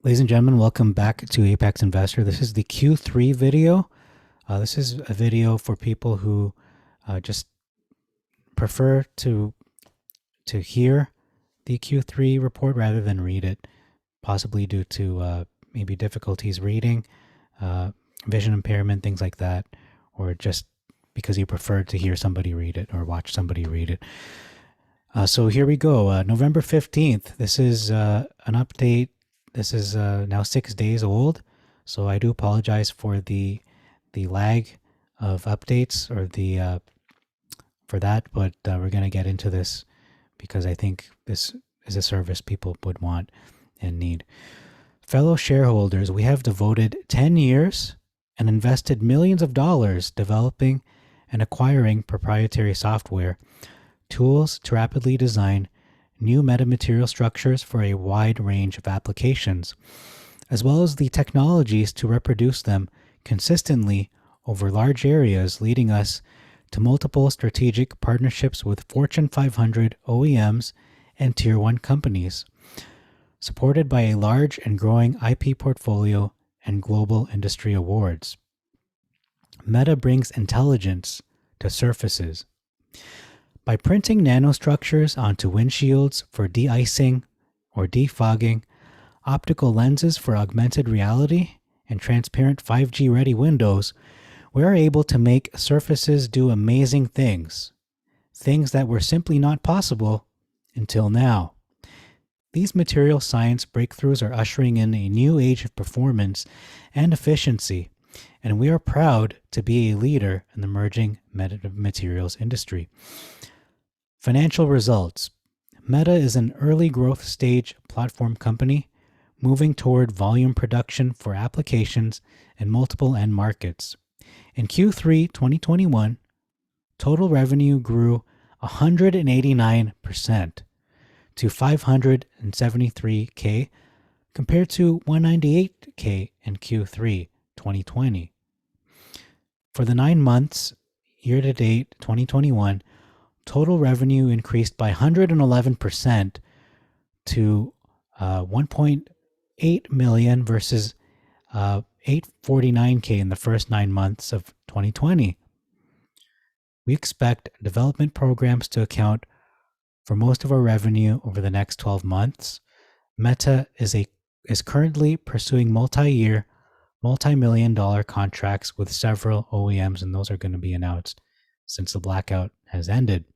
Ladies and gentlemen, welcome back to Apex Investor. This is the Q3 video. This is a video for people who just prefer to hear the Q3 report rather than read it, possibly due to maybe difficulties reading, vision impairment, things like that, or just because you prefer to hear somebody read it or watch somebody read it. So here we go. November 15th. This is an update. This is now 6 days old, so I do apologize for the lag of updates or the for that, but we're going to get into this because I think this is a service people would want and need. Fellow shareholders, we have devoted 10 years and invested millions of dollars developing and acquiring proprietary software, tools to rapidly design new metamaterial structures for a wide range of applications, as well as the technologies to reproduce them consistently over large areas, leading us to multiple strategic partnerships with Fortune 500 OEMs and Tier 1 companies, supported by a large and growing IP portfolio and global industry awards. Meta brings intelligence to surfaces. By printing nanostructures onto windshields for de-icing or defogging, optical lenses for augmented reality, and transparent 5G-ready windows, we are able to make surfaces do amazing things that were simply not possible until now. These material science breakthroughs are ushering in a new age of performance and efficiency, and we are proud to be a leader in the emerging materials industry. Financial results. Meta is an early growth stage platform company moving toward volume production for applications in multiple end markets. In Q3 2021, total revenue grew 189% to $573K compared to $198K in Q3 2020. For the 9 months year-to-date 2021, total revenue increased by 111% to $1.8 million versus $849K in the first 9 months of 2020. We expect development programs to account for most of our revenue over the next 12 months. Meta is currently pursuing multi-year, multi-million-dollar contracts with several OEMs, and those are going to be announced since the blackout has ended.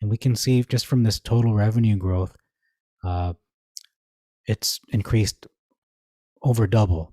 And we can see just from this total revenue growth, it's increased over double.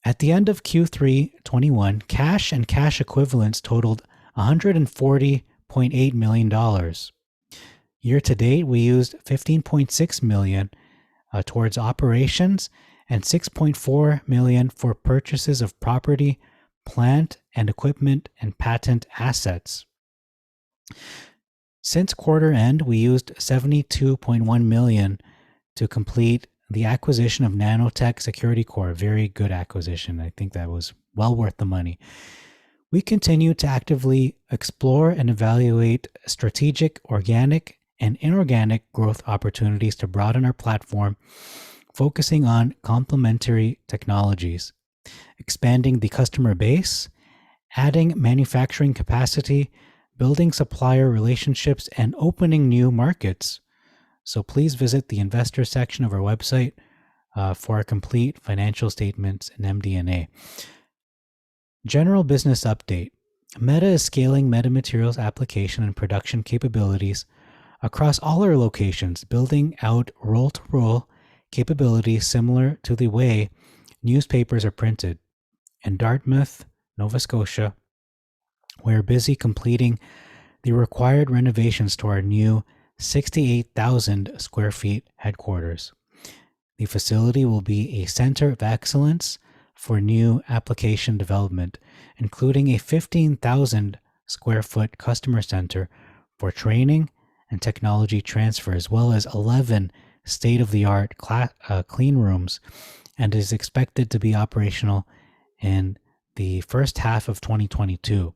At the end of Q3 21, cash and cash equivalents totaled $140.8 million. Year to date, we used $15.6 million towards operations and $6.4 million for purchases of property, plant and equipment, and patent assets. Since quarter end, we used $72.1 million to complete the acquisition of Nanotech Security Core. Very good acquisition. I think that was well worth the money. We continue to actively explore and evaluate strategic, organic, and inorganic growth opportunities to broaden our platform, focusing on complementary technologies, expanding the customer base, adding manufacturing capacity, building supplier relationships, and opening new markets. So please visit the investor section of our website for our complete financial statements and MD&A. General business update. Meta is scaling metamaterials application and production capabilities across all our locations, building out roll-to-roll capabilities similar to the way newspapers are printed. In Dartmouth, Nova Scotia, we are busy completing the required renovations to our new 68,000 square feet headquarters. The facility will be a center of excellence for new application development, including a 15,000 square foot customer center for training and technology transfer, as well as 11 state-of-the-art clean rooms, and is expected to be operational in the first half of 2022.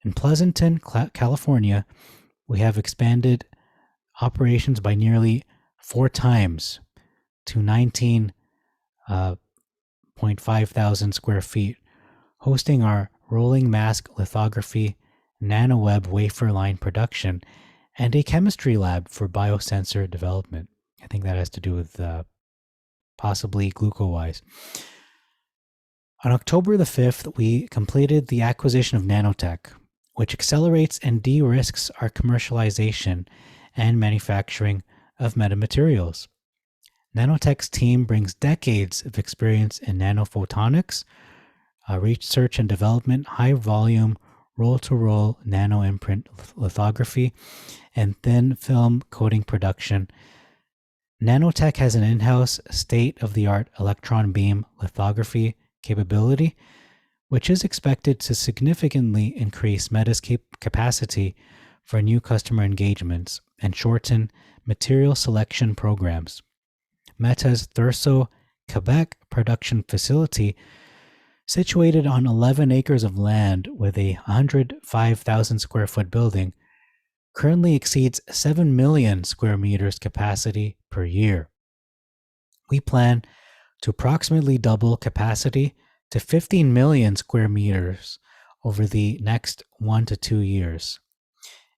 In Pleasanton, California, we have expanded operations by nearly 4 times to 19.5 thousand square feet, hosting our rolling mask lithography, nanoweb wafer line production, and a chemistry lab for biosensor development. I think that has to do with possibly GlucoWise. On October the 5th, we completed the acquisition of Nanotech, which accelerates and de-risks our commercialization and manufacturing of metamaterials. Nanotech's team brings decades of experience in nanophotonics, research and development, high-volume roll-to-roll nano-imprint lithography, and thin film coating production. Nanotech has an in-house state-of-the-art electron beam lithography capability, which is expected to significantly increase Meta's capacity for new customer engagements and shorten material selection programs. Meta's Thurso, Quebec production facility, situated on 11 acres of land with a 105,000 square foot building, currently exceeds 7 million square meters capacity per year. We plan to approximately double capacity to 15 million square meters over the next 1 to 2 years.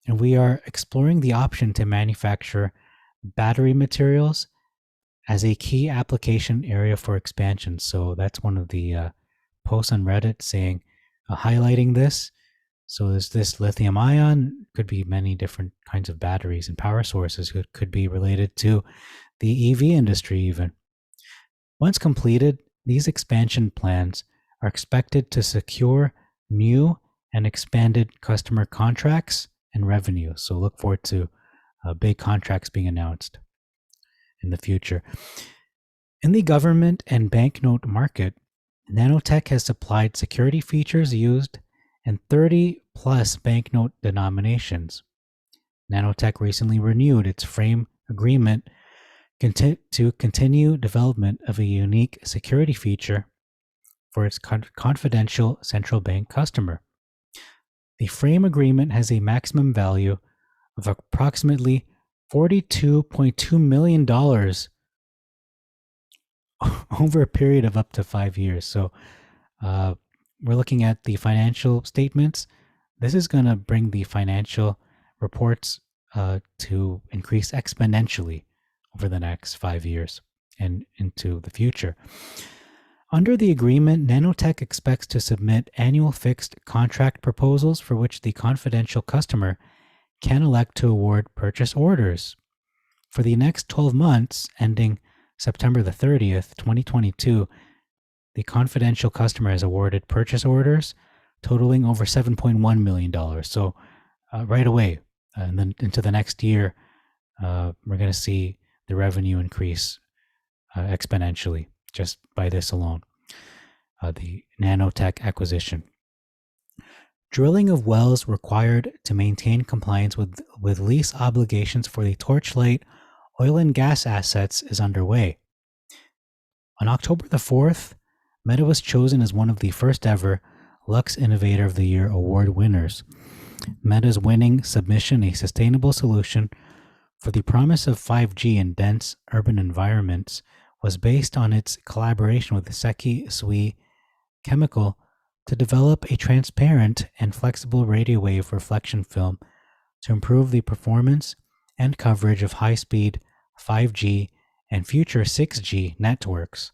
And we are exploring the option to manufacture battery materials as a key application area for expansion. So that's one of the posts on Reddit saying, highlighting this. So is this lithium ion? Could be many different kinds of batteries and power sources. It could be related to the EV industry even. Once completed, these expansion plans are expected to secure new and expanded customer contracts and revenue. So look forward to big contracts being announced in the future. In the government and banknote market, Nanotech has supplied security features used in 30 plus banknote denominations. Nanotech recently renewed its frame agreement to continue development of a unique security feature for its confidential central bank customer. The frame agreement has a maximum value of approximately $42.2 million over a period of up to 5 years. So we're looking at the financial statements. This is going to bring the financial reports to increase exponentially over the next 5 years and into the future. Under the agreement, Nanotech expects to submit annual fixed contract proposals for which the confidential customer can elect to award purchase orders. For the next 12 months, ending September the 30th, 2022, the confidential customer has awarded purchase orders totaling over $7.1 million. So right away, and then into the next year, we're going to see the revenue increase exponentially just by this alone, the Nanotech acquisition. Drilling of wells required to maintain compliance with lease obligations for the Torchlight oil and gas assets is underway. On October the 4th, Meta was chosen as one of the first ever Lux Innovator of the Year award winners. Meta's winning submission, a sustainable solution for the promise of 5G in dense urban environments, was based on its collaboration with Seki Sui Chemical to develop a transparent and flexible radio wave reflection film to improve the performance and coverage of high-speed 5G and future 6G networks.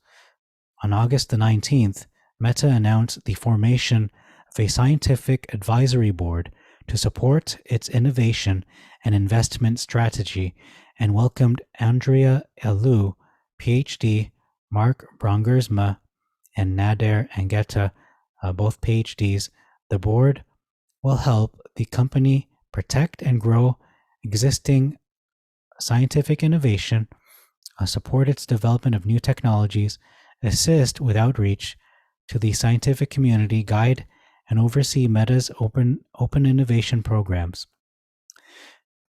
On August the 19th, Meta announced the formation of a scientific advisory board to support its innovation and investment strategy and welcomed Andrea Elou, PhD, Mark Brongersma, and Nader Angeta, both PhDs. The board will help the company protect and grow existing scientific innovation, support its development of new technologies, assist with outreach to the scientific community, guide and oversee Meta's open innovation programs.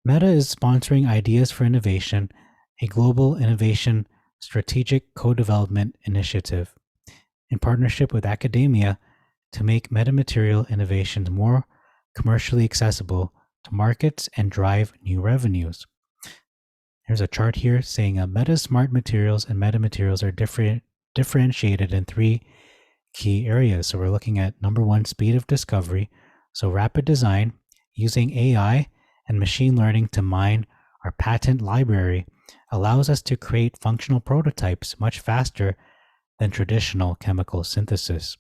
Meta is sponsoring Ideas for Innovation, a global innovation strategic co-development initiative, in partnership with academia to make metamaterial innovations more commercially accessible to markets and drive new revenues. There's a chart here saying Meta Smart Materials and metamaterials are differentiated in three key areas. So we're looking at number one, speed of discovery. So rapid design using AI and machine learning to mine our patent library allows us to create functional prototypes much faster than traditional chemical synthesis.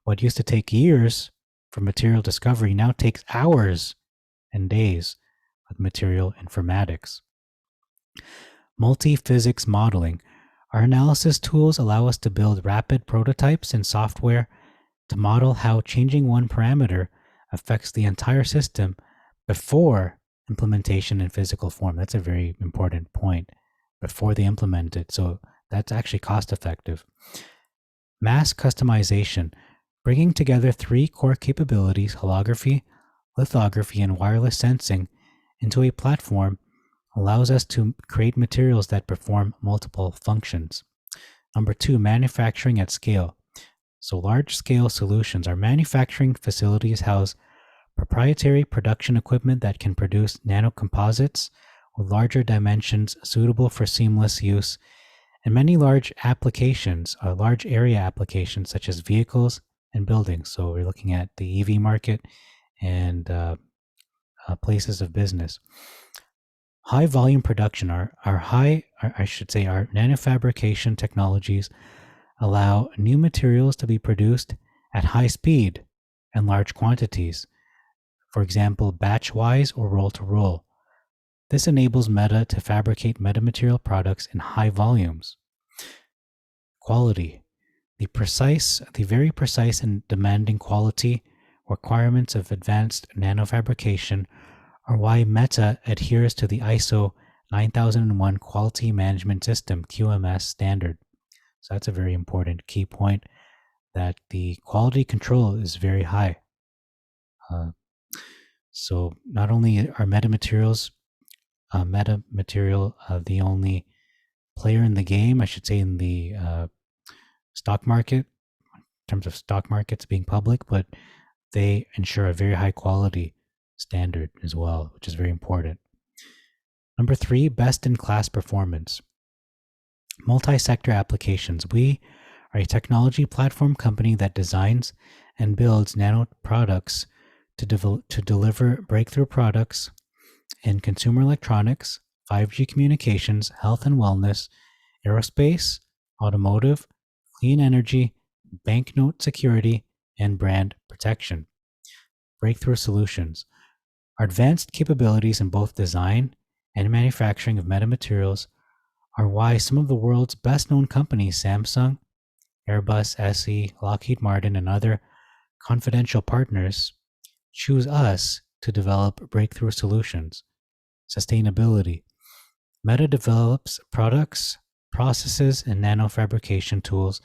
What used to take years for material discovery now takes hours and days with material informatics. Multi-physics modeling. Our analysis tools allow us to build rapid prototypes in software to model how changing one parameter affects the entire system before implementation in physical form. That's a very important point. Before they implement it. So that's actually cost effective. Mass customization. Bringing together three core capabilities, holography, lithography, and wireless sensing, into a platform allows us to create materials that perform multiple functions. Number two, manufacturing at scale. So large-scale solutions. Our manufacturing facilities house proprietary production equipment that can produce nanocomposites with larger dimensions suitable for seamless use in many large applications, large area applications such as vehicles and buildings. So we're looking at the EV market and places of business. High volume production, our nanofabrication technologies allow new materials to be produced at high speed and large quantities. For example, batch-wise or roll-to-roll. This enables Meta to fabricate metamaterial products in high volumes. Quality. The very precise and demanding quality requirements of advanced nanofabrication are why Meta adheres to the ISO 9001 Quality Management System QMS standard. So that's a very important key point, that the quality control is very high. So not only are metamaterial the only player in the game, I should say, in the stock market, in terms of stock markets being public, but they ensure a very high quality standard as well, which is very important. Number three, best-in-class performance. Multi-sector applications. We are a technology platform company that designs and builds nano products to deliver breakthrough products in consumer electronics, 5G communications, health and wellness, aerospace, automotive, clean energy, banknote security, and brand protection. Breakthrough solutions. Our advanced capabilities in both design and manufacturing of metamaterials are why some of the world's best-known companies, Samsung, Airbus, SE, Lockheed Martin, and other confidential partners, choose us to develop breakthrough solutions. Sustainability. Meta develops products, processes, and nanofabrication tools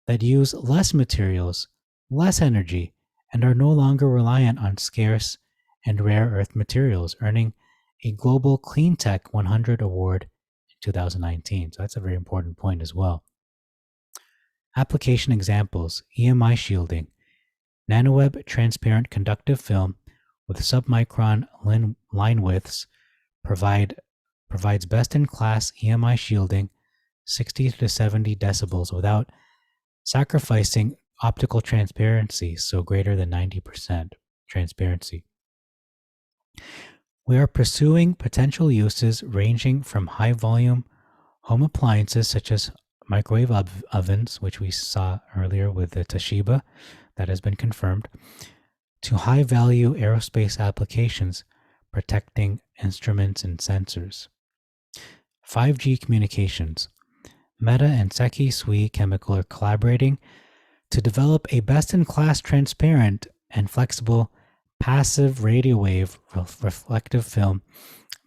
that use less materials, less energy, and are no longer reliant on scarce and rare earth materials, earning a Global Clean Tech 100 award in 2019. So that's a very important point as well. Application examples: EMI shielding, nanoweb transparent conductive film with submicron line widths provides best-in-class EMI shielding, 60 to 70 decibels, without sacrificing optical transparency, so greater than 90% transparency. We are pursuing potential uses ranging from high-volume home appliances such as microwave ovens, which we saw earlier with the Toshiba, that has been confirmed, to high-value aerospace applications protecting instruments and sensors. 5G communications. Meta and Seki Sui Chemical are collaborating to develop a best-in-class transparent and flexible passive radio wave reflective film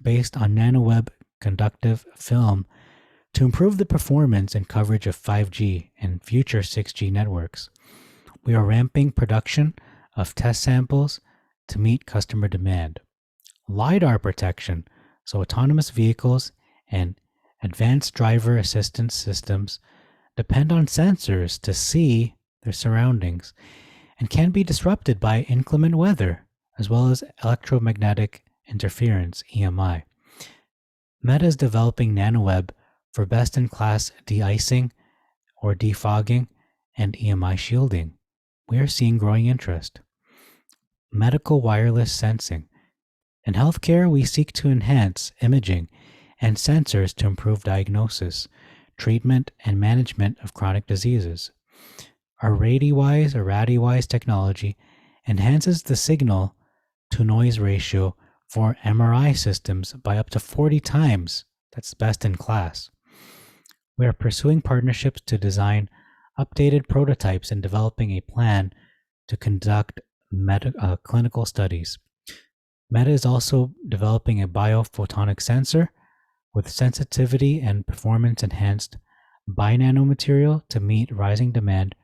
based on nanoweb conductive film to improve the performance and coverage of 5G and future 6G networks. We are ramping production of test samples to meet customer demand. LiDAR protection, so autonomous vehicles and advanced driver assistance systems depend on sensors to see their surroundings and can be disrupted by inclement weather, as well as electromagnetic interference, EMI. Meta is developing nanoweb for best-in-class de-icing or defogging and EMI shielding. We are seeing growing interest. Medical wireless sensing. In healthcare, we seek to enhance imaging and sensors to improve diagnosis, treatment, and management of chronic diseases. Our RADIWISE technology enhances the signal to noise ratio for MRI systems by up to 40 times. That's best in class. We are pursuing partnerships to design updated prototypes and developing a plan to conduct clinical studies. Meta is also developing a biophotonic sensor with sensitivity and performance enhanced binanomaterial to meet rising demand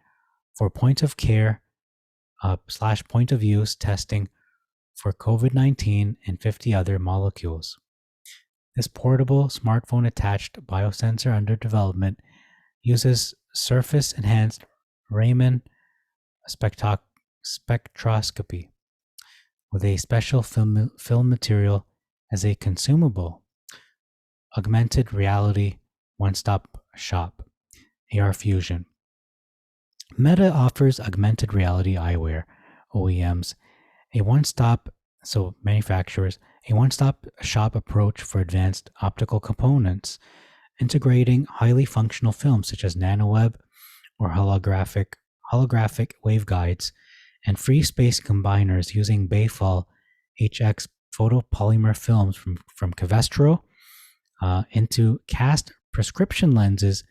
for point of care / point of use testing for COVID-19 and 50 other molecules. This portable smartphone attached biosensor under development uses surface enhanced Raman spectroscopy with a special film material as a consumable. Augmented reality one-stop shop, AR Fusion. Meta offers augmented reality eyewear OEMs manufacturers, a one-stop shop approach for advanced optical components, integrating highly functional films such as nanoweb or holographic waveguides and free space combiners using Bayfall HX photopolymer films from Covestro into cast prescription lenses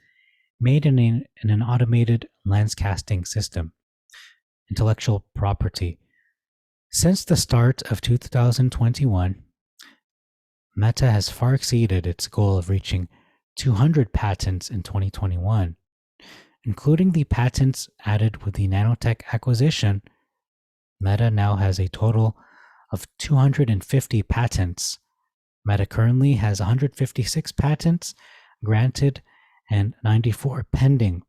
made in an automated lens casting system. Intellectual property. Since the start of 2021, Meta has far exceeded its goal of reaching 200 patents in 2021, including the patents added with the nanotech acquisition. Meta now has a total of 250 patents. Meta currently has 156 patents granted and 94 pending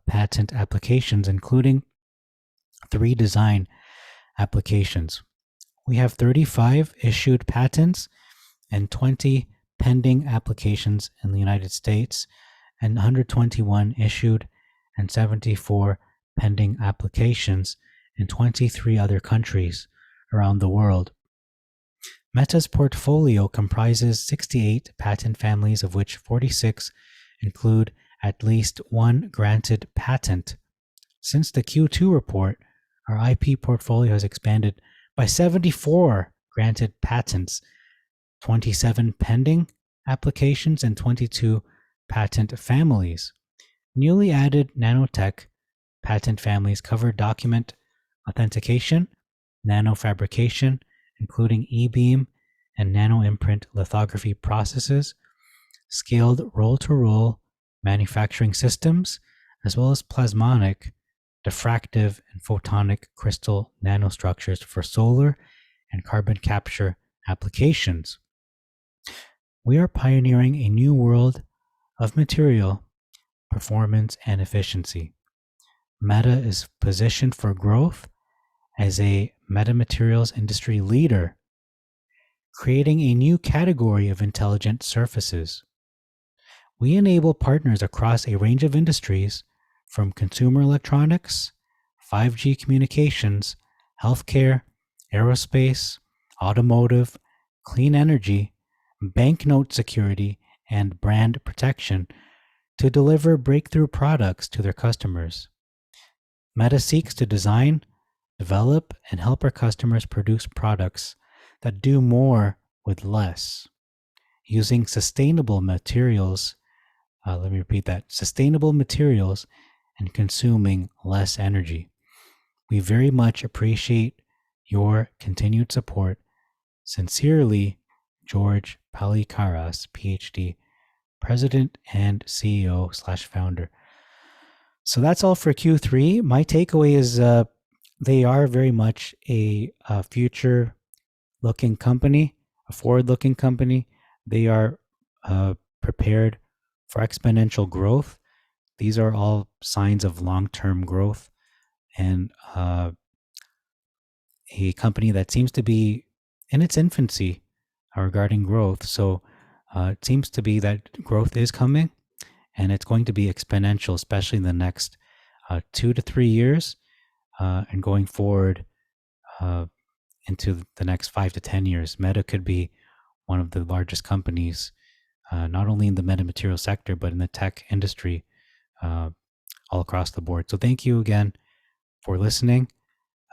patent applications, including 3 design applications. We have 35 issued patents and 20 pending applications in the United States, and 121 issued and 74 pending applications in 23 other countries around the world. Meta's portfolio comprises 68 patent families, of which 46 include at least one granted patent. Since the Q2 report, our IP portfolio has expanded by 74 granted patents, 27 pending applications, and 22 patent families. Newly added nanotech patent families cover document authentication, nanofabrication, including e-beam and nanoimprint lithography processes, scaled roll-to-roll manufacturing systems, as well as plasmonic, diffractive, and photonic crystal nanostructures for solar and carbon capture applications. We are pioneering a new world of material, performance, and efficiency. Meta is positioned for growth as a metamaterials industry leader, creating a new category of intelligent surfaces. We enable partners across a range of industries, from consumer electronics, 5G communications, healthcare, aerospace, automotive, clean energy, banknote security, and brand protection, to deliver breakthrough products to their customers. Meta seeks to design, develop, and help our customers produce products that do more with less, using sustainable materials. Let me repeat that: sustainable materials and consuming less energy. We very much appreciate your continued support. Sincerely, George Palikaras, PhD, President and CEO/founder. So that's all for Q3. My takeaway is they are very much a future-looking company, a forward-looking company. They are prepared for exponential growth. These are all signs of long-term growth, and a company that seems to be in its infancy regarding growth. So It seems to be that growth is coming, and it's going to be exponential, especially in the next 2 to 3 years, and going forward into the next 5 to 10 years. Meta could be one of the largest companies, not only in the metamaterial sector, but in the tech industry all across the board. So thank you again for listening,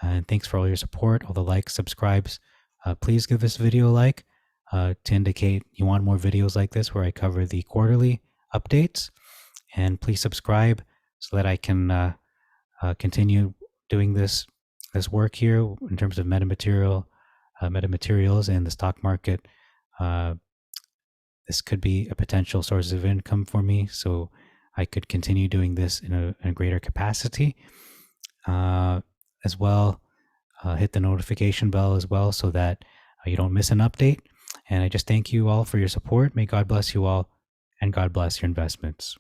and thanks for all your support, all the likes, subscribes. Please give this video a like to indicate you want more videos like this where I cover the quarterly updates. And please subscribe so that I can continue doing this work here in terms of metamaterials and the stock market. This could be a potential source of income for me, so I could continue doing this in a greater capacity. As well, hit the notification bell as well so that you don't miss an update. And I just thank you all for your support. May God bless you all, and God bless your investments.